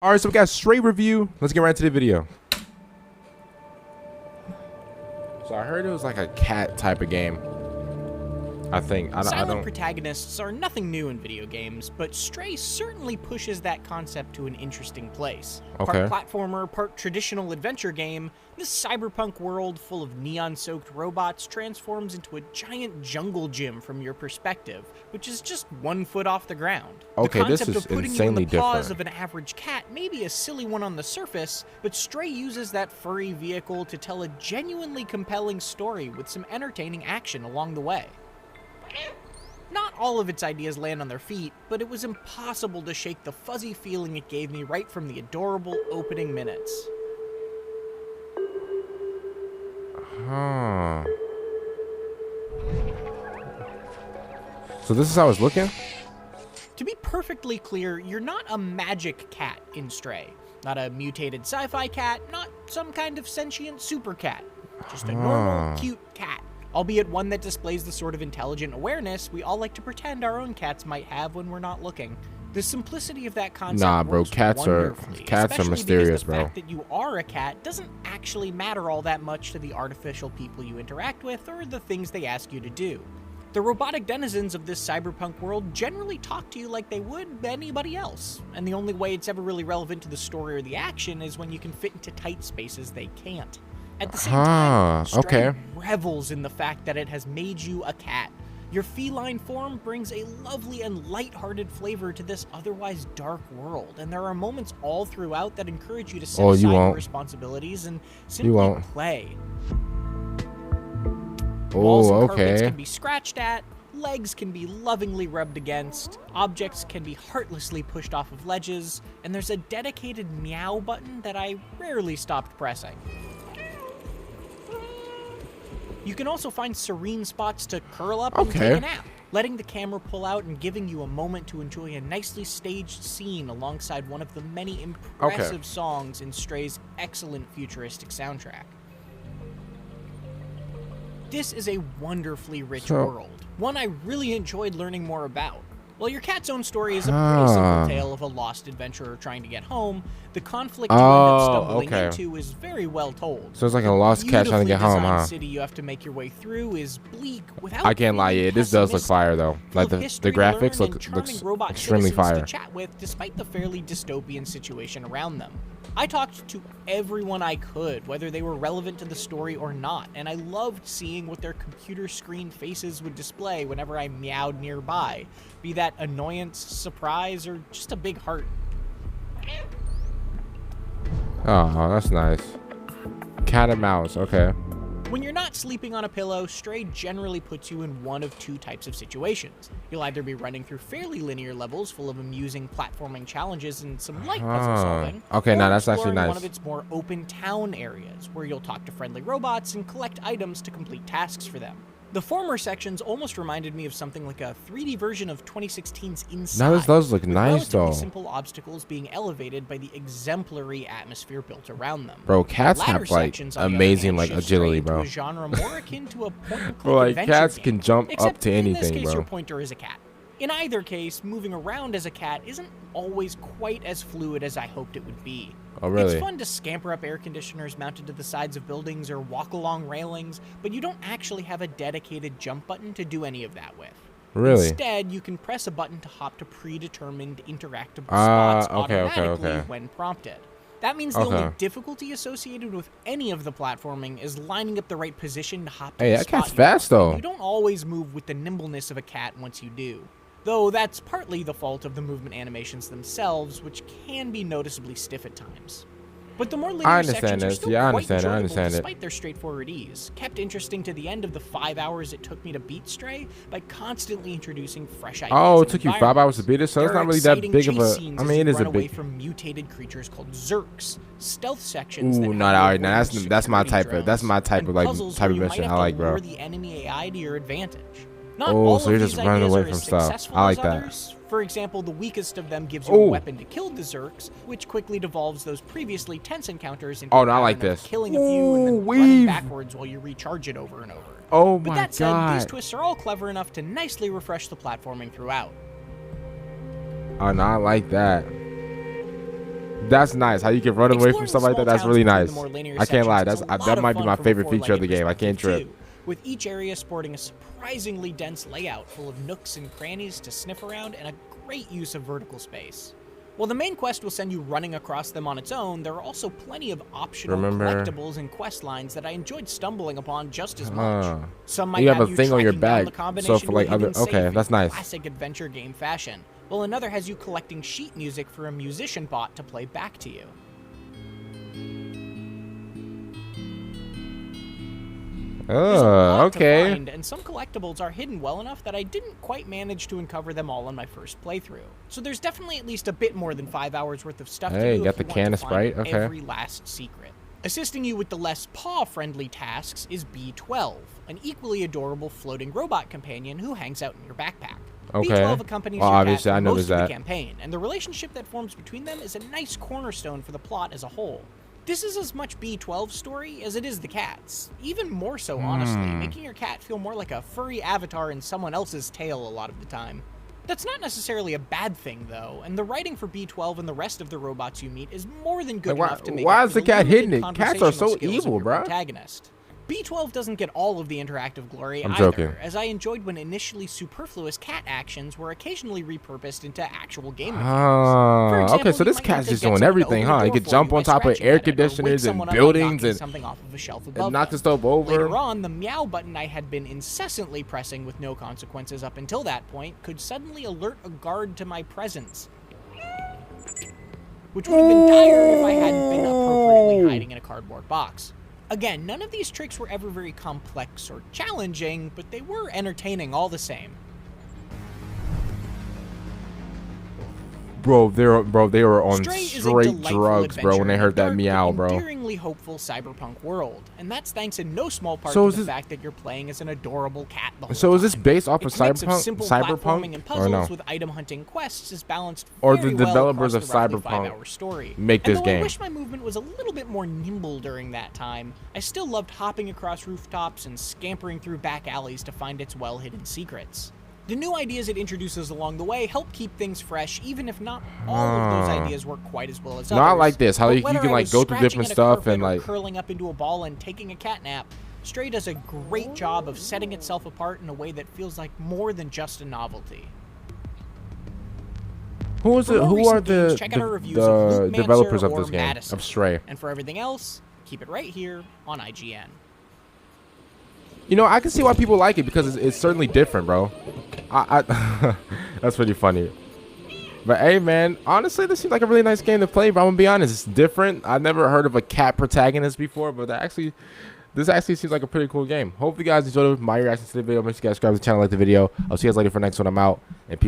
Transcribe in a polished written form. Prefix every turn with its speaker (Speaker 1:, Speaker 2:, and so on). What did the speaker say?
Speaker 1: All right, so we got a Stray review. Let's get right into the video. So I heard it was like a cat type of game. I think.
Speaker 2: Silent protagonists are nothing new in video games, but Stray certainly pushes that concept to an interesting place.
Speaker 1: Okay.
Speaker 2: Part platformer, part traditional adventure game, this cyberpunk world full of neon-soaked robots transforms into a giant jungle gym from your perspective, which is just 1 foot off the ground.
Speaker 1: Okay,
Speaker 2: the
Speaker 1: this
Speaker 2: concept
Speaker 1: is
Speaker 2: of putting
Speaker 1: insanely
Speaker 2: you in the paws
Speaker 1: different.
Speaker 2: of an average cat may be a silly one on the surface, but Stray uses that furry vehicle to tell a genuinely compelling story with some entertaining action along the way. Not all of its ideas land on their feet, but it was impossible to shake the fuzzy feeling it gave me right from the adorable opening minutes.
Speaker 1: Huh. So this is how it's looking?
Speaker 2: To be perfectly clear, you're not a magic cat in Stray. Not a mutated sci-fi cat, not some kind of sentient super cat. Just a normal, cute cat. Albeit one that displays the sort of intelligent awareness we all like to pretend our own cats might have when we're not looking. The simplicity of that concept
Speaker 1: Nah, bro,
Speaker 2: works
Speaker 1: cats are
Speaker 2: especially
Speaker 1: mysterious,
Speaker 2: because the
Speaker 1: bro.
Speaker 2: fact that you are a cat doesn't actually matter all that much to the artificial people you interact with or the things they ask you to do. The robotic denizens of this cyberpunk world generally talk to you like they would anybody else, and the only way it's ever really relevant to the story or the action is when you can fit into tight spaces they can't. At the same time, Stray revels in the fact that it has made you a cat. Your feline form brings a lovely and lighthearted flavor to this otherwise dark world, and there are moments all throughout that encourage you to set aside your responsibilities and simply play. Walls and carpets can be scratched at, legs can be lovingly rubbed against, objects can be heartlessly pushed off of ledges, and there's a dedicated meow button that I rarely stopped pressing. You can also find serene spots to curl up and take a nap, letting the camera pull out and giving you a moment to enjoy a nicely staged scene alongside one of the many impressive songs in Stray's excellent futuristic soundtrack. This is a wonderfully rich world, one I really enjoyed learning more about. While your cat's own story is a pretty simple tale of a lost adventurer trying to get home, the conflict you end up stumbling into is very well told.
Speaker 1: So it's like a lost cat trying to get home, huh?
Speaker 2: The city you have to make your way through is bleak without
Speaker 1: I can't lie, yeah, this does look fire though. Like the graphics looks extremely fire.
Speaker 2: To chat with despite the fairly dystopian situation around them. I talked to everyone I could, whether they were relevant to the story or not, and I loved seeing what their computer screen faces would display whenever I meowed nearby, be that annoyance, surprise, or just a big heart.
Speaker 1: Oh, that's nice. Cat and mouse, okay.
Speaker 2: When you're not sleeping on a pillow, Stray generally puts you in one of two types of situations. You'll either be running through fairly linear levels full of amusing platforming challenges and some light puzzle solving.
Speaker 1: Okay, now that's actually nice.
Speaker 2: One of its more open town areas, where you'll talk to friendly robots and collect items to complete tasks for them. The former sections almost reminded me of something like a 3D version of 2016's Inside.
Speaker 1: Now this does look nice though.
Speaker 2: Simple obstacles being elevated by the exemplary atmosphere built around them.
Speaker 1: Bro, cats have like amazing like agility, bro.
Speaker 2: A genre more akin to a point-and-click
Speaker 1: bro, like
Speaker 2: adventure
Speaker 1: cats
Speaker 2: game,
Speaker 1: can jump up to anything,
Speaker 2: in this case,
Speaker 1: bro.
Speaker 2: Your pointer is a cat. In either case, moving around as a cat isn't always quite as fluid as I hoped it would be.
Speaker 1: Oh, really?
Speaker 2: It's fun to scamper up air conditioners mounted to the sides of buildings or walk along railings, but you don't actually have a dedicated jump button to do any of that with.
Speaker 1: Really?
Speaker 2: Instead, you can press a button to hop to predetermined interactable spots automatically when prompted. That means the only difficulty associated with any of the platforming is lining up the right position to hop to the spot.
Speaker 1: Hey, that cat's fast though.
Speaker 2: You don't always move with the nimbleness of a cat once you do. Though that's partly the fault of the movement animations themselves, which can be noticeably stiff at times. But the more linear sections are still quite enjoyable despite their straightforward ease, kept interesting to the end of the 5 hours it took me to beat Stray by constantly introducing fresh ideas.
Speaker 1: Oh, it took you 5 hours to beat it, so it's not really that big of a. I mean, it is a big.
Speaker 2: Away from mutated creatures called Zerks, stealth sections.
Speaker 1: Ooh, not alright. Now that's my type of mission. I like, bro.
Speaker 2: The enemy AI to your advantage. Not
Speaker 1: so you're just running away from stuff. I like that.
Speaker 2: For example, the weakest of them gives you a weapon to kill the Zerks, which quickly devolves those previously tense encounters into killing a few and then running backwards while you recharge it over and over.
Speaker 1: Oh my god.
Speaker 2: But that said, these twists are all clever enough to nicely refresh the platforming throughout.
Speaker 1: Oh, no, I like that. That's nice. How you can run away from stuff like that. That's really nice. I can't lie. That might be my favorite feature of the game. I can't trip.
Speaker 2: With each area sporting a surprisingly dense layout full of nooks and crannies to sniff around and a great use of vertical space. While the main quest will send you running across them on its own, there are also plenty of optional collectibles and quest lines that I enjoyed stumbling upon just as much. Some might have a thing on your back, so for like other, okay, that's nice. Classic adventure game fashion. While another has you collecting sheet music for a musician bot to play back to you.
Speaker 1: Oh, okay.
Speaker 2: And some collectibles are hidden well enough that I didn't quite manage to uncover them all on my first playthrough. So there's definitely at least a bit more than 5 hours worth of stuff to do.
Speaker 1: Hey, got the can of Sprite. Okay.
Speaker 2: Every last secret. Assisting you with the less paw-friendly tasks is BlueTwelve, an equally adorable floating robot companion who hangs out in your backpack.
Speaker 1: Okay.
Speaker 2: BlueTwelve accompanies your cat for most of the campaign, and the relationship that forms between them is a nice cornerstone for the plot as a whole. This is as much BlueTwelve's story as it is the cat's. Even more so, honestly, making your cat feel more like a furry avatar in someone else's tail a lot of the time. That's not necessarily a bad thing, though, and the writing for BlueTwelve and the rest of the robots you meet is more than good enough to make
Speaker 1: why is the cat hitting it? Cats are so evil, bro.
Speaker 2: BlueTwelve doesn't get all of the interactive glory either, as I enjoyed when initially superfluous cat actions were occasionally repurposed into actual game mechanics.
Speaker 1: Okay, so this cat's just doing everything, huh? He could jump on top of air conditioners and buildings and knock the stove over.
Speaker 2: Later on, the meow button I had been incessantly pressing with no consequences up until that point could suddenly alert a guard to my presence. Which would have been dire if I hadn't been appropriately hiding in a cardboard box. Again, none of these tricks were ever very complex or challenging, but they were entertaining all the same.
Speaker 1: Bro, they were on straight drugs, bro, when they heard that meow, bro.
Speaker 2: Endearingly hopeful cyberpunk world, and that's thanks in no small part to the fact that you're playing as an adorable cat the whole time.
Speaker 1: Is this based off of
Speaker 2: cyberpunk and puzzles
Speaker 1: or no?
Speaker 2: With item hunting quests is balanced
Speaker 1: or
Speaker 2: very
Speaker 1: the developers
Speaker 2: well
Speaker 1: of cyberpunk
Speaker 2: story.
Speaker 1: Make this game.
Speaker 2: I wish my movement was a little bit more nimble during that time, I still loved hopping across rooftops and scampering through back alleys to find its well-hidden secrets. The new ideas it introduces along the way help keep things fresh, even if not all of those ideas work quite as well as others.
Speaker 1: Not like this, how you can like go through different stuff and like
Speaker 2: curling up into a ball and taking a cat nap. Stray does a great job of setting itself apart in a way that feels like more than just a novelty.
Speaker 1: Who are the developers of this game, of Stray?
Speaker 2: And for everything else, keep it right here on IGN.
Speaker 1: You know, I can see why people like it because it's certainly different, bro. That's pretty funny. But hey, man, honestly, this seems like a really nice game to play. But I'm gonna be honest, it's different. I've never heard of a cat protagonist before, but this actually seems like a pretty cool game. Hope you guys enjoyed my reaction to the video. Make sure you guys subscribe to the channel, like the video. I'll see you guys later for the next one. I'm out, and peace.